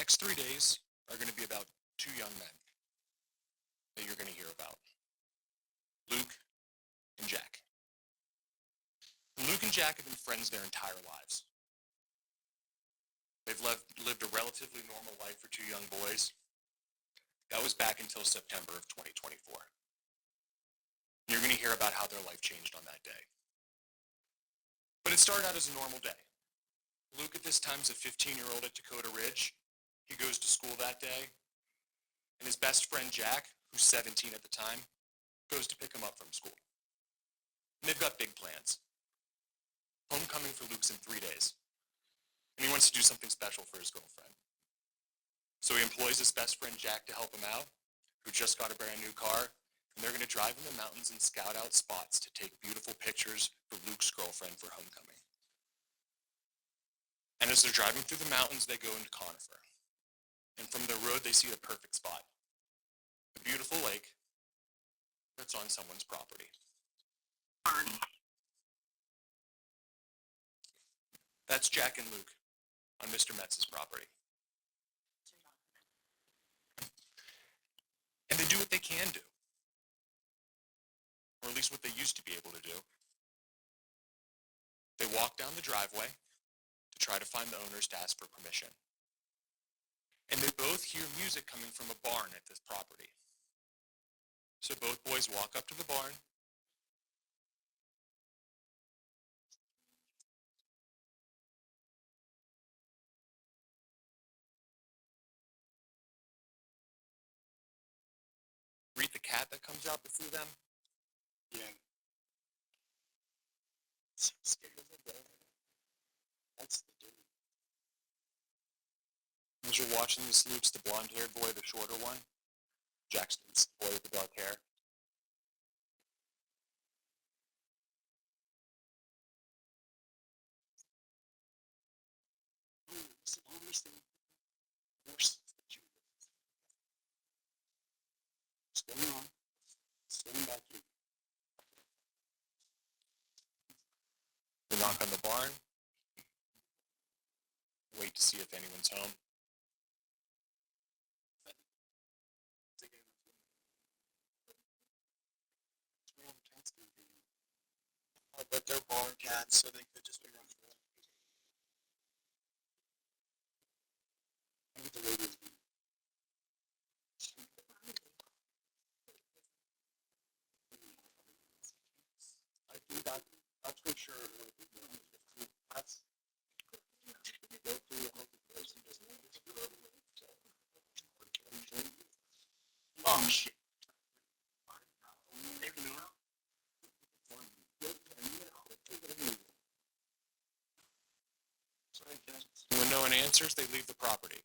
next 3 days are going to be about two young men that you're going to hear about, Luke and Jack. Luke and Jack have been friends their entire lives. They've lived a relatively normal life for two young boys. That was back until September of 2024. You're going to hear about how their life changed on that day. But it started out as a normal day. Luke at this time is a 15-year-old at Dakota Ridge. He goes to school that day. And his best friend Jack, who's 17 at the time, goes to pick him up from school. And they've got big plans. Homecoming for Luke's in 3 days. And he wants to do something special for his girlfriend. So he employs his best friend Jack to help him out, who just got a brand new car, and they're going to drive in the mountains and scout out spots to take beautiful pictures for Luke's girlfriend for homecoming. And as they're driving through the mountains, they go into Conifer. And from the road, they see the perfect spot. A beautiful lake that's on someone's property. That's Jack and Luke on Mr. Metz's property. And they do what they can do. Or at least what they used to be able to do. They walk down the driveway to try to find the owners to ask for permission. And they both hear music coming from a barn at this property. So both boys walk up to the barn. Read the cat that comes out to see them. Yeah. So scared of the dog. That's the dude. As you're watching this, Luke's the blonde-haired boy, the shorter one. Jackson's the boy with the dark hair. It's the longest thing. Worse than you. What's going on? Stand back here. They knock on the barn. Wait to see if anyone's home. But they're barn cats, so they could just be running around. Look at the ladies. I do that. That's for sure. That's go through the whole place and just oh shit. When no one answers, they leave the property.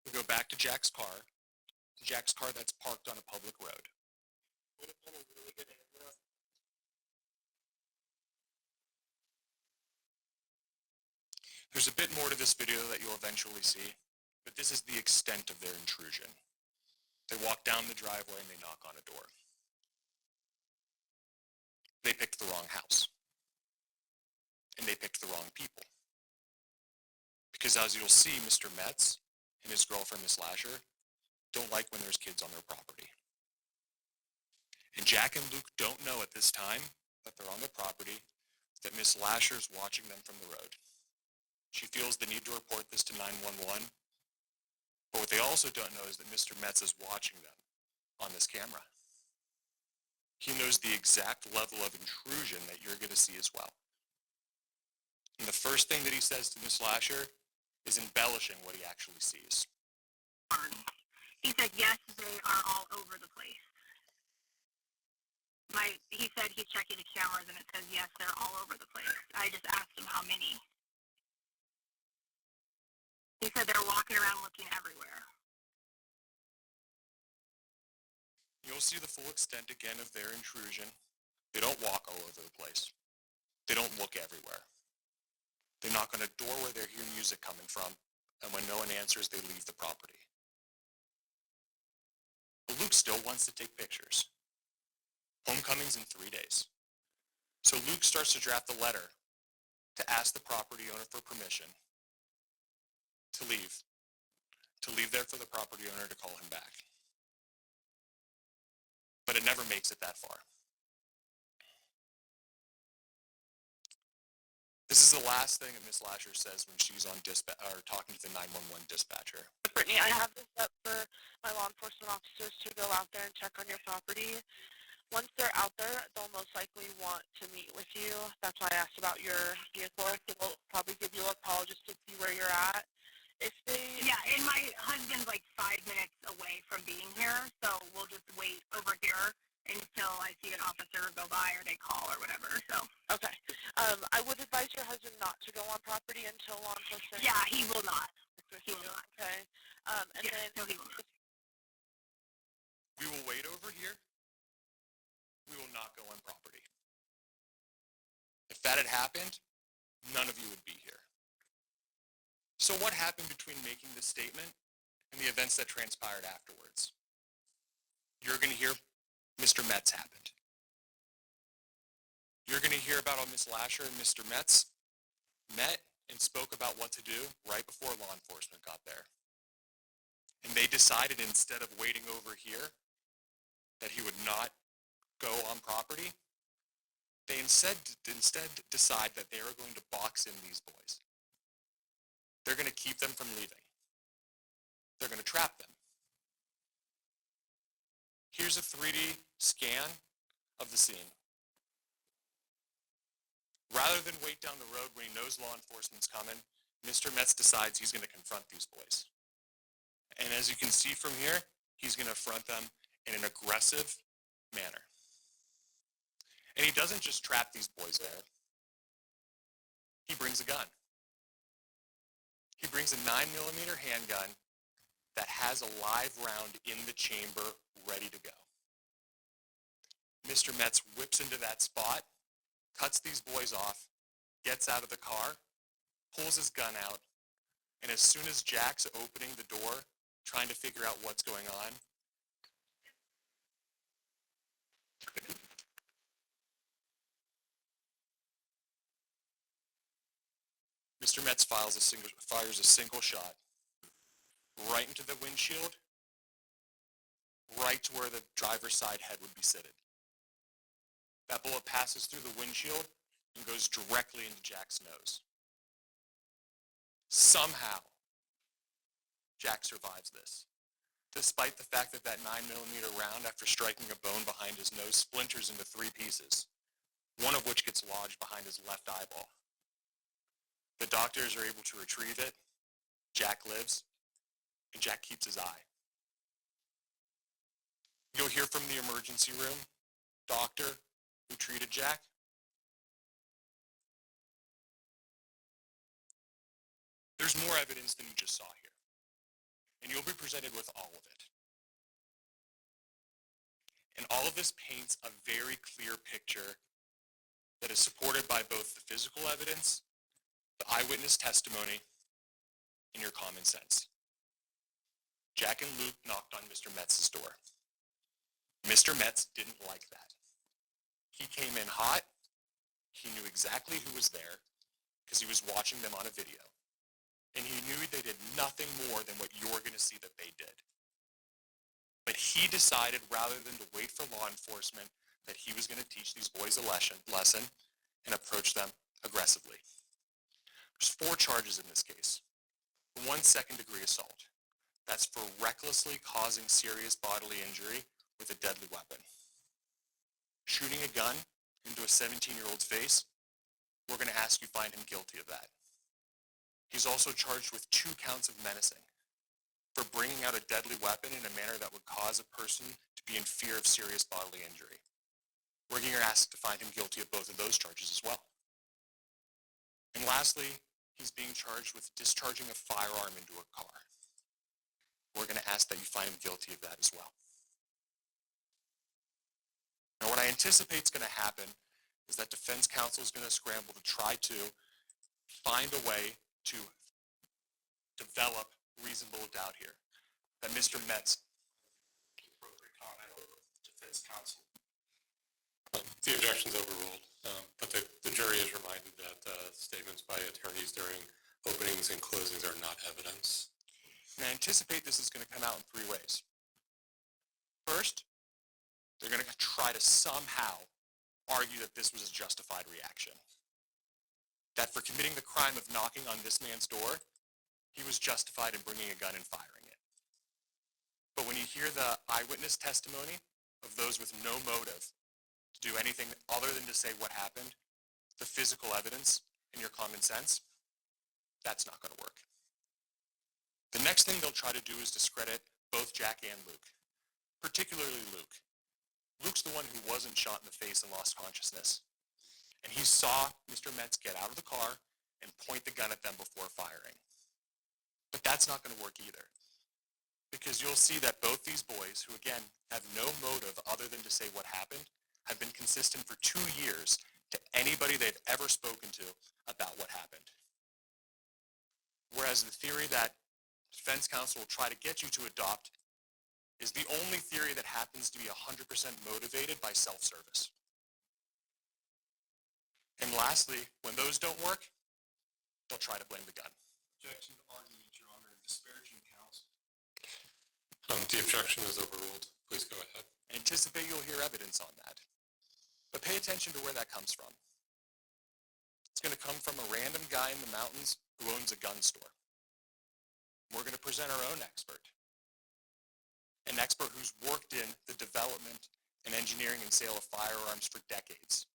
We go back to Jack's car that's parked on a public road. There's a bit more to this video that you'll eventually see, but this is the extent of their intrusion. They walk down the driveway and they knock on a door. They picked the wrong house. And they picked the wrong people. Because as you'll see, Mr. Metz and his girlfriend, Miss Lasher, don't like when there's kids on their property. And Jack and Luke don't know at this time that they're on the property, that Miss Lasher's watching them from the road. She feels the need to report this to 911. But what they also don't know is that Mr. Metz is watching them on this camera. He knows the exact level of intrusion that you're going to see as well. And the first thing that he says to Miss Lasher is embellishing what he actually sees. He said, yes, they are all over the place. He said he's checking the cameras and it says, yes, they're all over the place. I just asked him how many. He said they're walking around looking everywhere. You'll see the full extent again of their intrusion. They don't walk all over the place. They don't look everywhere. They knock on a door where they hear music coming from, and when no one answers, they leave the property. But Luke still wants to take pictures. Homecoming's in 3 days. So Luke starts to draft a letter to ask the property owner for permission to leave to leave there for the property owner to call him back. But it never makes it that far. This is the last thing that Ms. Lasher says when she's on talking to the 911 dispatcher. Brittany, I have this up for my law enforcement officers to go out there and check on your property. Once they're out there, they'll most likely want to meet with you. That's why I asked about your vehicle. They'll probably give you a call just to see where you're at. If they... Yeah, and my husband's like 5 minutes away from being here, so we'll just wait over here until I see an officer go by or they call or whatever, so. Okay. I would advise your husband not to go on property until law enforcement... Yeah, he will not. He will not. Okay. And yeah, then... no, he will not. We will wait over here. We will not go on property. If that had happened, none of you would be here. So what happened between making this statement and the events that transpired afterwards? You're going to hear Mr. Metz happened. You're going to hear about how Ms. Lasher and Mr. Metz met and spoke about what to do right before law enforcement got there. And they decided instead of waiting over here that he would not go on property, they instead decide that they are going to box in these boys. They're going to keep them from leaving. They're going to trap them. Here's a 3D scan of the scene. Rather than wait down the road when he knows law enforcement's coming, Mr. Metz decides he's going to confront these boys. And as you can see from here, he's going to confront them in an aggressive manner. And he doesn't just trap these boys there. He brings a gun. He brings a 9mm handgun that has a live round in the chamber ready to go. Mr. Metz whips into that spot, cuts these boys off, gets out of the car, pulls his gun out, and as soon as Jack's opening the door, trying to figure out what's going on, Mr. Metz fires a single shot right into the windshield, right to where the driver's side head would be sitted. That bullet passes through the windshield and goes directly into Jack's nose. Somehow, Jack survives this, despite the fact that that 9mm round, after striking a bone behind his nose, splinters into 3 pieces, one of which gets lodged behind his left eyeball. The doctors are able to retrieve it. Jack lives, and Jack keeps his eye. You'll hear from the emergency room doctor who treated Jack. There's more evidence than you just saw here, and you'll be presented with all of it. And all of this paints a very clear picture that is supported by both the physical evidence, the eyewitness testimony, and your common sense. Jack and Luke knocked on Mr. Metz's door. Mr. Metz didn't like that. He came in hot. He knew exactly who was there because he was watching them on a video. And he knew they did nothing more than what you're going to see that they did. But he decided, rather than to wait for law enforcement, that he was going to teach these boys a lesson and approach them aggressively. There's 4 charges in this case. 1 second-degree assault. That's for recklessly causing serious bodily injury with a deadly weapon. Shooting a gun into a 17-year-old's face, we're going to ask you find him guilty of that. He's also charged with 2 counts of menacing for bringing out a deadly weapon in a manner that would cause a person to be in fear of serious bodily injury. We're going to ask to find him guilty of both of those charges as well. And lastly, he's being charged with discharging a firearm into a car. We're going to ask that you find him guilty of that as well. Now, what I anticipate is going to happen is that defense counsel is going to scramble to try to find a way to develop reasonable doubt here. That Mr. Metz... Appropriate comment of defense counsel. The objection's overruled, but the jury is reminded that statements by attorneys during openings and closings are not evidence. And I anticipate this is going to come out in three ways. First, they're going to try to somehow argue that this was a justified reaction. That for committing the crime of knocking on this man's door, he was justified in bringing a gun and firing it. But when you hear the eyewitness testimony of those with no motive to do anything other than to say what happened, the physical evidence and your common sense, that's not going to work. The next thing they'll try to do is discredit both Jack and Luke, particularly Luke. Luke's the one who wasn't shot in the face and lost consciousness. And he saw Mr. Metz get out of the car and point the gun at them before firing. But that's not going to work either. Because you'll see that both these boys, who again have no motive other than to say what happened, have been consistent for 2 years to anybody they've ever spoken to about what happened. Whereas the theory that defense counsel will try to get you to adopt is the only theory that happens to be 100% motivated by self-service. And lastly, when those don't work, they'll try to blame the gun. Objection to argument, Your Honor, disparaging counsel. The objection is overruled. Please go ahead. I anticipate you'll hear evidence on that. But pay attention to where that comes from. It's going to come from a random guy in the mountains who owns a gun store. We're going to present our own expert. An expert who's worked in the development and engineering and sale of firearms for decades,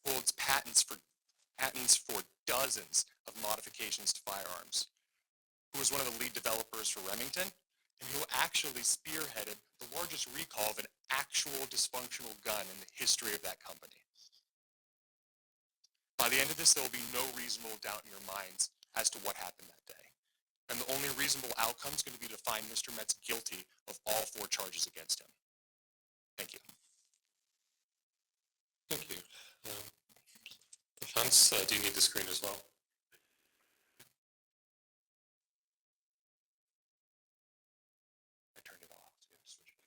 holds patents for dozens of modifications to firearms, who was one of the lead developers for Remington, and who actually spearheaded the largest recall of an actual dysfunctional gun in the history of that company. By the end of this, there will be no reasonable doubt in your minds as to what happened that day. And the only reasonable outcome is going to be to find Mr. Metz guilty of all 4 charges against him. Thank you. Thank you. Defense, do you need the screen as well? I turned it off. So you have to switch it.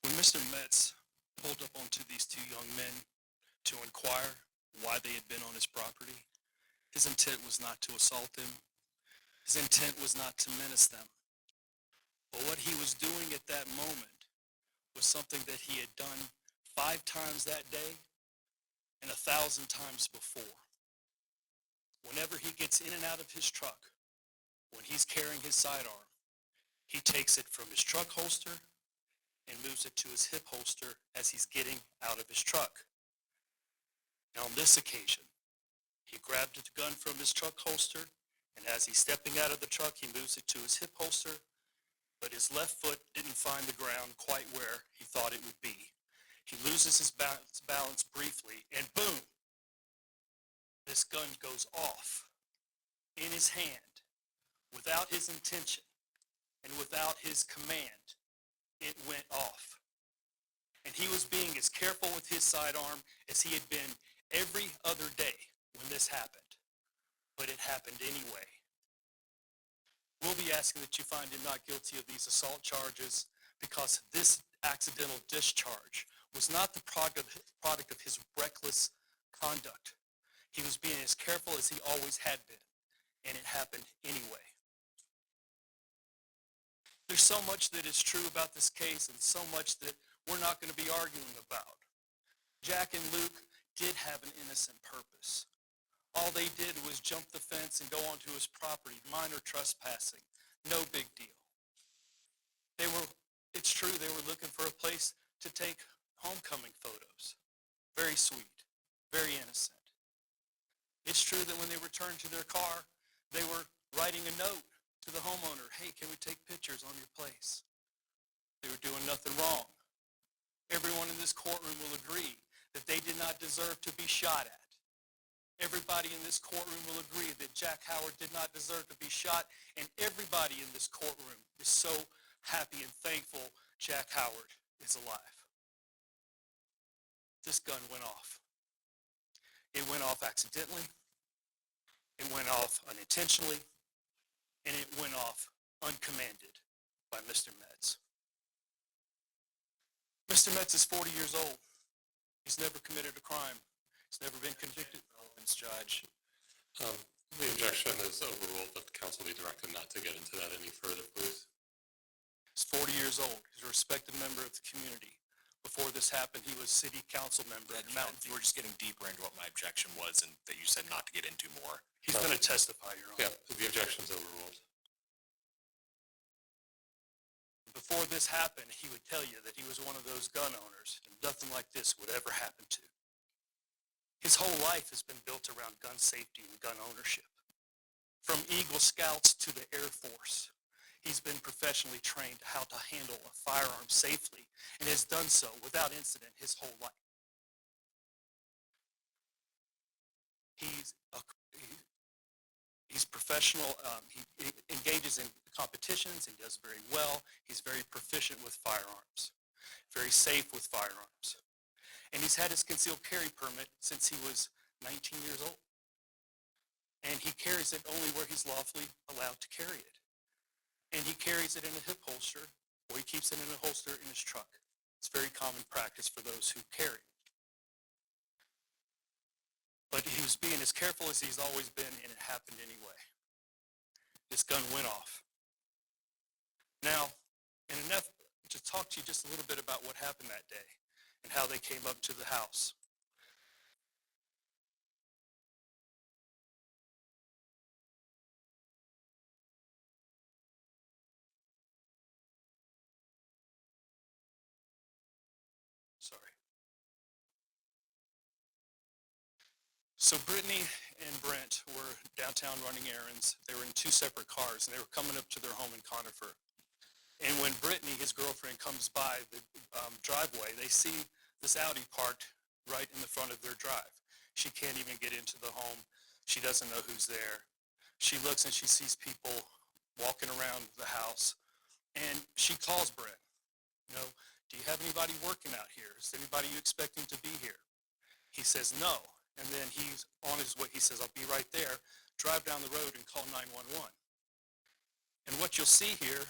When Mr. Metz pulled up onto these 2 young men to inquire why they had been on his property, his intent was not to assault them. His intent was not to menace them. But what he was doing at that moment was something that he had done 5 times that day and 1,000 times before. Whenever he gets in and out of his truck, when he's carrying his sidearm, he takes it from his truck holster and moves it to his hip holster as he's getting out of his truck. Now on this occasion, he grabbed the gun from his truck holster, and as he's stepping out of the truck, he moves it to his hip holster, but his left foot didn't find the ground quite where he thought it would be. He loses his balance briefly, and boom, this gun goes off in his hand without his intention and without his command. It went off. And he was being as careful with his sidearm as he had been every other day when this happened. But it happened anyway. We'll be asking that you find him not guilty of these assault charges because this accidental discharge was not the product of his reckless conduct. He was being as careful as he always had been, and it happened anyway. There's so much that is true about this case and so much that we're not going to be arguing about. Jack and Luke did have an innocent purpose. All they did was jump the fence and go onto his property, minor trespassing. No big deal. It's true, they were looking for a place to take homecoming photos. Very sweet, very innocent. It's true that when they returned to their car, they were writing a note to the homeowner, hey, can we take pictures on your place? They were doing nothing wrong. Everyone in this courtroom will agree that they did not deserve to be shot at. Everybody in this courtroom will agree that Jack Howard did not deserve to be shot, and everybody in this courtroom is so happy and thankful Jack Howard is alive. This gun went off. It went off accidentally, it went off unintentionally, and it went off uncommanded by Mr. Metz. Mr. Metz is 40 years old. He's never committed a crime. He's never been convicted. Judge. The objection is overruled, but the council be directed not to get into that any further, please. He's 40 years old. He's a respected member of the community. Before this happened, he was city council member in Mountain You View. were just getting deeper into what my objection was and that you said not to get into more. He's going to testify, Your Honor. Yeah, the objection's overruled. Before this happened, he would tell you that he was one of those gun owners and nothing like this would ever happen to. His whole life has been built around gun safety and gun ownership. From Eagle Scouts to the Air Force, he's been professionally trained how to handle a firearm safely and has done so without incident his whole life. He's professional. He engages in competitions. He does very well. He's very proficient with firearms, very safe with firearms. And he's had his concealed carry permit since he was 19 years old. And he carries it only where he's lawfully allowed to carry it. And he carries it in a hip holster, or he keeps it in a holster in his truck. It's very common practice for those who carry it. But he was being as careful as he's always been, and it happened anyway. This gun went off. Now, in an effort to talk to you just a little bit about what happened that day and how they came up to the house. Sorry. So Brittany and Brent were downtown running errands. They were in two separate cars, and they were coming up to their home in Conifer. And when Brittany, his girlfriend, comes by the driveway, they see this Audi parked right in the front of their drive. She can't even get into the home. She doesn't know who's there. She looks and she sees people walking around the house, and she calls Brent. You know, do you have anybody working out here? Is anybody you expecting to be here? He says no. And then he's on his way. He says, I'll be right there. Drive down the road and call 911. And what you'll see here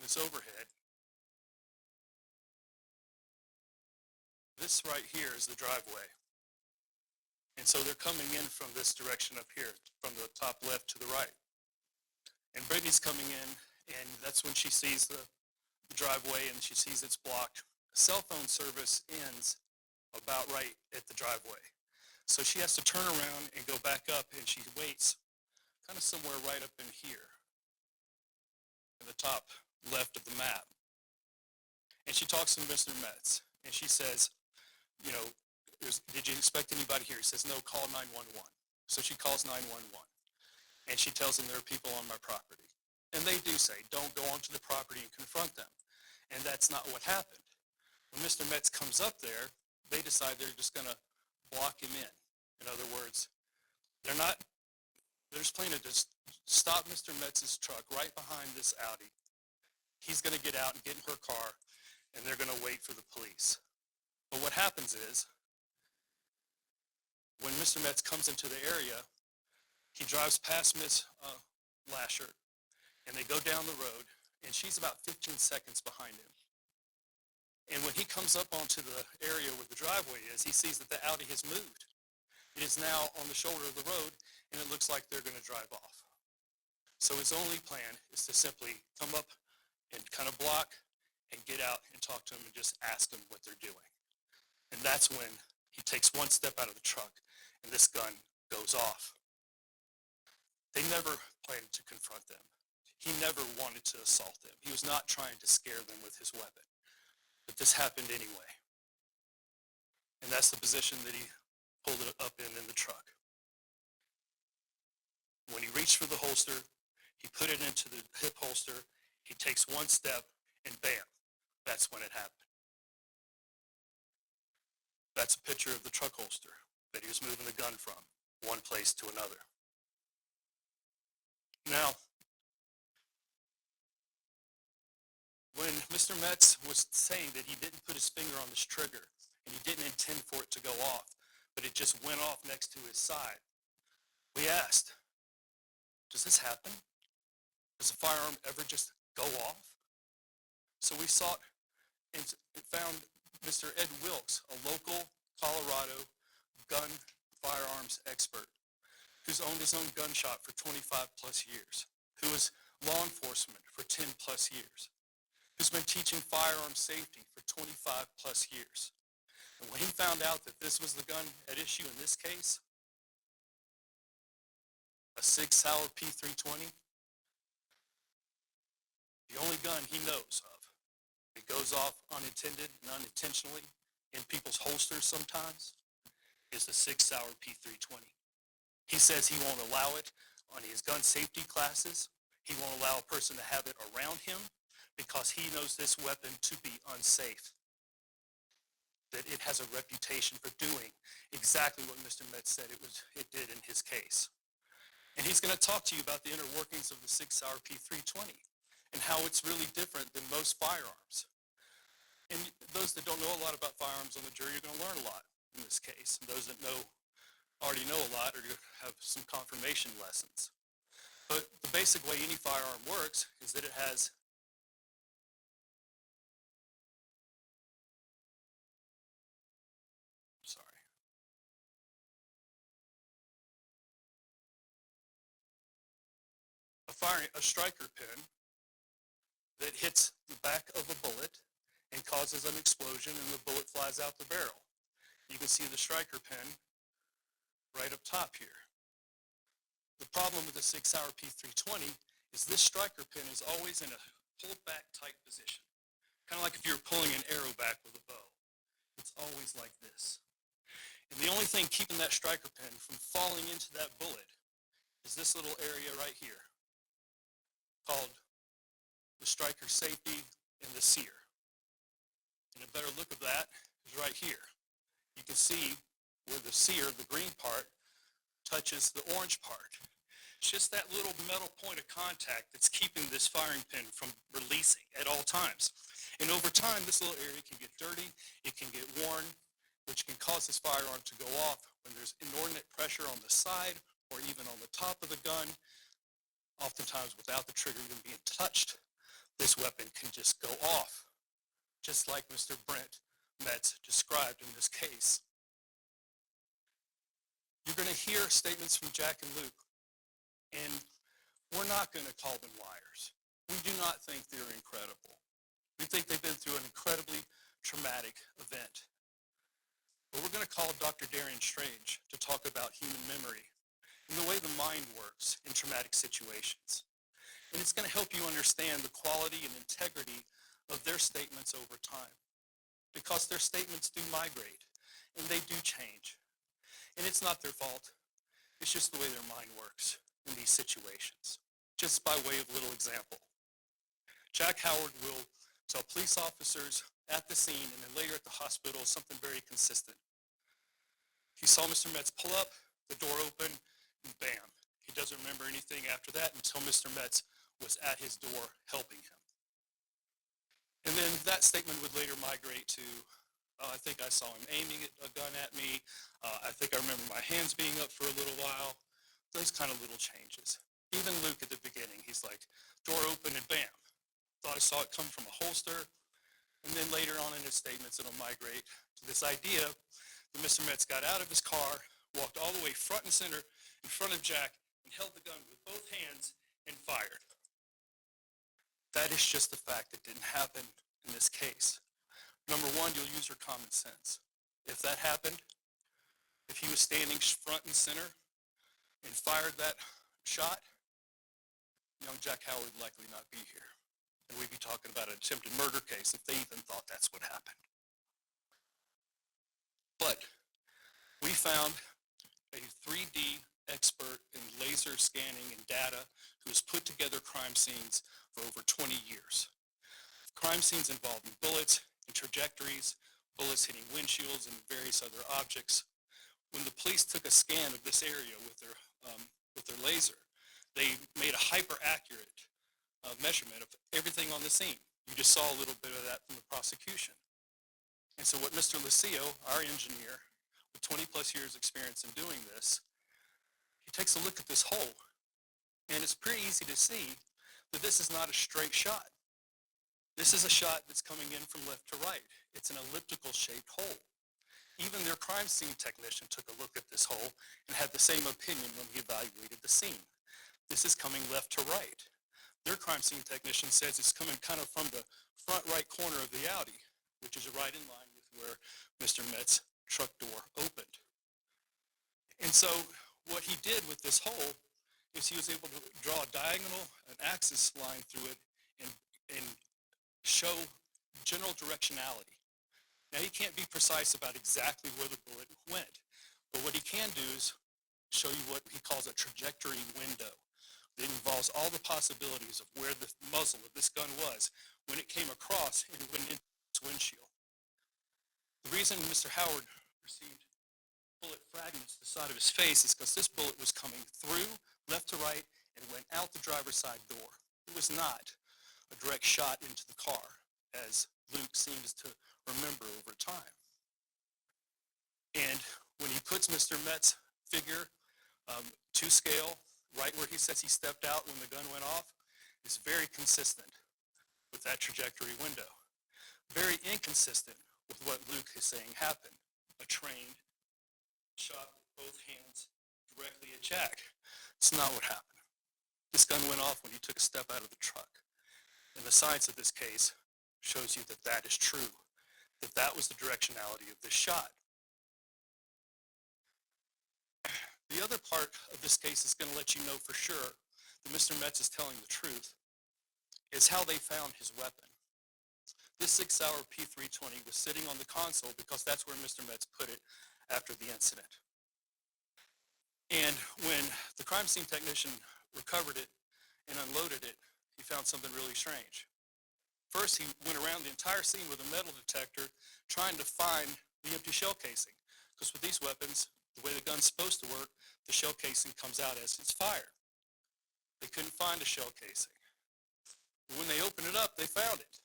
this overhead, this right here is the driveway. And so they're coming in from this direction up here, from the top left to the right. And Brittany's coming in, and that's when she sees the driveway and she sees it's blocked. Cell phone service ends about right at the driveway. So she has to turn around and go back up, and she waits kind of somewhere right up in here, in the top left of the map. And she talks to Mr. Metz, and she says, you know, did you expect anybody here? He says, no, call 911. So she calls 911, and she tells them there are people on my property. And they do say, don't go onto the property and confront them. And that's not what happened. When Mr. Metz comes up there, they decide they're just going to block him in. In other words, they're just planning to just stop Mr. Metz's truck right behind this Audi. He's going to get out and get in her car, and they're going to wait for the police. But what happens is, when Mr. Metz comes into the area, he drives past Miss Lasher, and they go down the road, and she's about 15 seconds behind him. And when he comes up onto the area where the driveway is, he sees that the Audi has moved. It is now on the shoulder of the road, and it looks like they're going to drive off. So his only plan is to simply come up and kind of block and get out and talk to them and just ask them what they're doing. And that's when he takes one step out of the truck, and this gun goes off. They never planned to confront them. He never wanted to assault them. He was not trying to scare them with his weapon. But this happened anyway. And that's the position that he pulled it up in the truck. When he reached for the holster, he put it into the hip holster, he takes one step, and bam, that's when it happened. That's a picture of the truck holster that he was moving the gun from one place to another. Now, when Mr. Metz was saying that he didn't put his finger on this trigger and he didn't intend for it to go off, but it just went off next to his side. We asked, does this happen? Does a firearm ever just go off? So we sought and found Mr. Ed Wilkes, a local Colorado gun firearms expert who's owned his own gun shop for 25 plus years, who was law enforcement for 10 plus years, who's been teaching firearm safety for 25 plus years. And when he found out that this was the gun at issue in this case, a Sig Sauer P320, the only gun he knows of, it goes off unintended and unintentionally in people's holsters sometimes, is the Sig Sauer P320. He says he won't allow it on his gun safety classes. He won't allow a person to have it around him because he knows this weapon to be unsafe. That it has a reputation for doing exactly what Mr. Metz said it did in his case. And he's going to talk to you about the inner workings of the Sig Sauer P320 and how it's really different than most firearms. And those that don't know a lot about firearms on the jury are going to learn a lot in this case. And those that already know a lot are going to have some confirmation lessons. But the basic way any firearm works is that it has a striker pin that hits the back of a bullet and causes an explosion and the bullet flies out the barrel. You can see the striker pin right up top here. The problem with the Sig Sauer P320 is this striker pin is always in a pulled back tight position. Kind of like if you're pulling an arrow back with a bow. It's always like this. And the only thing keeping that striker pin from falling into that bullet is this little area right here, called the striker safety and the sear. And a better look of that is right here. You can see where the sear, the green part, touches the orange part. It's just that little metal point of contact that's keeping this firing pin from releasing at all times. And over time, this little area can get dirty, it can get worn, which can cause this firearm to go off when there's inordinate pressure on the side or even on the top of the gun. Oftentimes, without the trigger even being touched, this weapon can just go off, just like Mr. Brent Metz described in this case. You're going to hear statements from Jack and Luke, and we're not going to call them liars. We do not think they're incredible. We think they've been through an incredibly traumatic event. But we're going to call Dr. Darian Strange to talk about human memory and the way the mind works in traumatic situations. And it's going to help you understand the quality and integrity of their statements over time, because their statements do migrate and they do change. And it's not their fault. It's just the way their mind works in these situations. Just by way of little example. Jack Howard will tell police officers at the scene and then later at the hospital something very consistent. He saw Mr. Metz pull up, the door open, and bam. He doesn't remember anything after that until Mr. Metz was at his door helping him. And then that statement would later migrate to, I think I saw him aiming a gun at me. I think I remember my hands being up for a little while. Those kind of little changes. Even Luke at the beginning, he's like, door open and bam. Thought I saw it come from a holster. And then later on in his statements, it'll migrate to this idea that Mr. Metz got out of his car, walked all the way front and center in front of Jack, and held the gun with both hands and fired. That is just the fact that didn't happen in this case. Number one, you'll use your common sense. If that happened, if he was standing front and center and fired that shot, young Jack Howard would likely not be here. And we'd be talking about an attempted murder case if they even thought that's what happened. But we found a 3D expert in laser scanning and data who has put together crime scenes for over 20 years. Crime scenes involving bullets and trajectories, bullets hitting windshields and various other objects. When the police took a scan of this area with their laser, they made a hyper-accurate measurement of everything on the scene. You just saw a little bit of that from the prosecution. And so what Mr. Lucio, our engineer, with 20 plus years experience in doing this, he takes a look at this hole, and it's pretty easy to see that this is not a straight shot. This is a shot that's coming in from left to right. It's an elliptical shaped hole. Even their crime scene technician took a look at this hole and had the same opinion when he evaluated the scene. This is coming left to right. Their crime scene technician says it's coming kind of from the front right corner of the Audi, which is right in line with where Mr. Metz's truck door opened. And so what he did with this hole is he was able to draw a diagonal, an axis line through it and show general directionality. Now, he can't be precise about exactly where the bullet went, but what he can do is show you what he calls a trajectory window. It involves all the possibilities of where the muzzle of this gun was when it came across and went into its windshield. The reason Mr. Howard received bullet fragments to the side of his face is because this bullet was coming through left to right and went out the driver's side door. It was not a direct shot into the car, as Luke seems to remember over time. And when he puts Mr. Metz's figure to scale, right where he says he stepped out when the gun went off, it's very consistent with that trajectory window. Very inconsistent with what Luke is saying happened. A trained shot with both hands directly at Jack. It's not what happened. This gun went off when he took a step out of the truck. And the science of this case shows you that that is true, that that was the directionality of this shot. The other part of this case is going to let you know for sure that Mr. Metz is telling the truth is how they found his weapon. This 6-hour P320 was sitting on the console because that's where Mr. Metz put it after the incident. And when the crime scene technician recovered it and unloaded it, he found something really strange. First, he went around the entire scene with a metal detector trying to find the empty shell casing. Because with these weapons, the way the gun's supposed to work, the shell casing comes out as it's fired. They couldn't find a shell casing. But when they opened it up, they found it,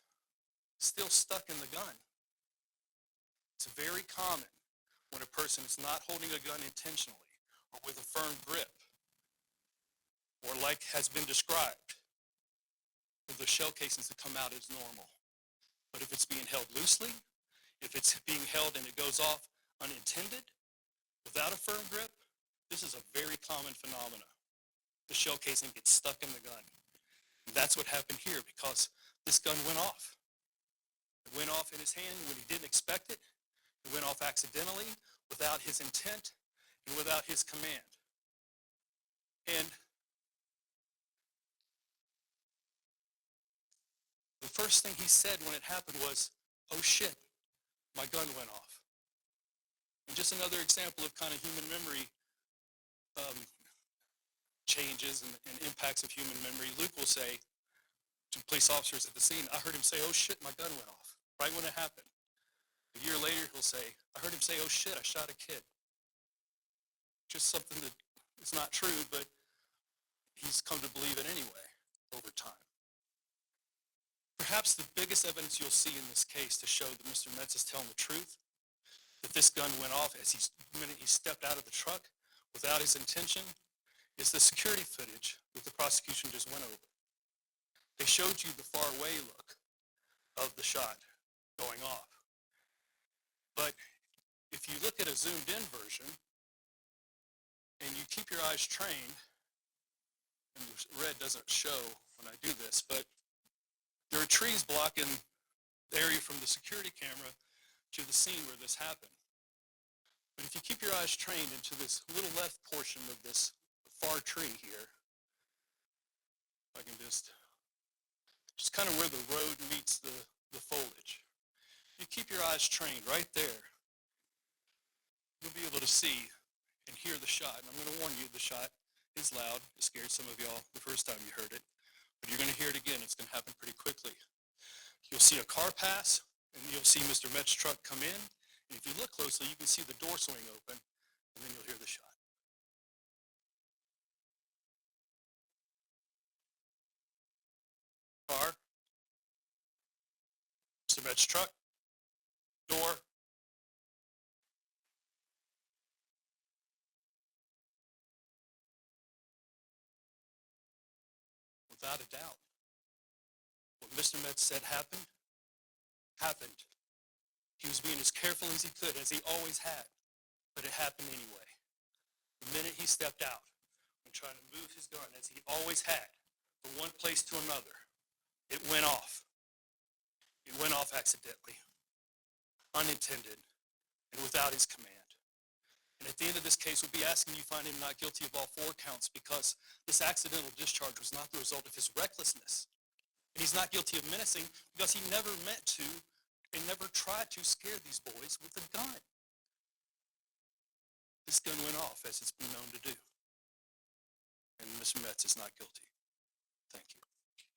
still stuck in the gun. It's very common when a person is not holding a gun intentionally or with a firm grip, or like has been described, for the shell casings to come out as normal. But if it's being held loosely, if it's being held and it goes off unintended, without a firm grip, this is a very common phenomenon. The shell casing gets stuck in the gun. And that's what happened here because this gun went off. It went off in his hand when he didn't expect it. It went off accidentally, without his intent, and without his command. And the first thing he said when it happened was, "Oh shit, my gun went off." And just another example of kind of human memory changes and impacts of human memory. Luke will say to police officers at the scene, "I heard him say, 'Oh shit, my gun went off,' right when it happened." A year later, he'll say, "I heard him say, 'Oh shit, I shot a kid.'" Just something that is not true, but he's come to believe it anyway over time. Perhaps the biggest evidence you'll see in this case to show that Mr. Metz is telling the truth, that this gun went off the minute he stepped out of the truck without his intention, is the security footage that the prosecution just went over. They showed you the far away look of the shot going off. But if you look at a zoomed in version and you keep your eyes trained, and the red doesn't show when I do this, but there are trees blocking the area from the security camera to the scene where this happened. But if you keep your eyes trained into this little left portion of this far tree here, if I can just kind of where the road meets the foliage. You keep your eyes trained right there, you'll be able to see and hear the shot. And I'm going to warn you, the shot is loud. It scared some of y'all the first time you heard it. But you're going to hear it again. It's going to happen pretty quickly. You'll see a car pass, and you'll see Mr. Metz's truck come in. And if you look closely, you can see the door swing open, and then you'll hear the shot. Car, Mr. Metz truck, door. Without a doubt, what Mr. Metz said happened. He was being as careful as he could, as he always had, but it happened anyway. The minute he stepped out and trying to move his gun, as he always had, from one place to another, it went off. It went off accidentally, unintended, and without his command. And at the end of this case, we'll be asking you to find him not guilty of all 4 counts because this accidental discharge was not the result of his recklessness. And he's not guilty of menacing because he never meant to and never tried to scare these boys with a gun. This gun went off as it's been known to do. And Mr. Metz is not guilty.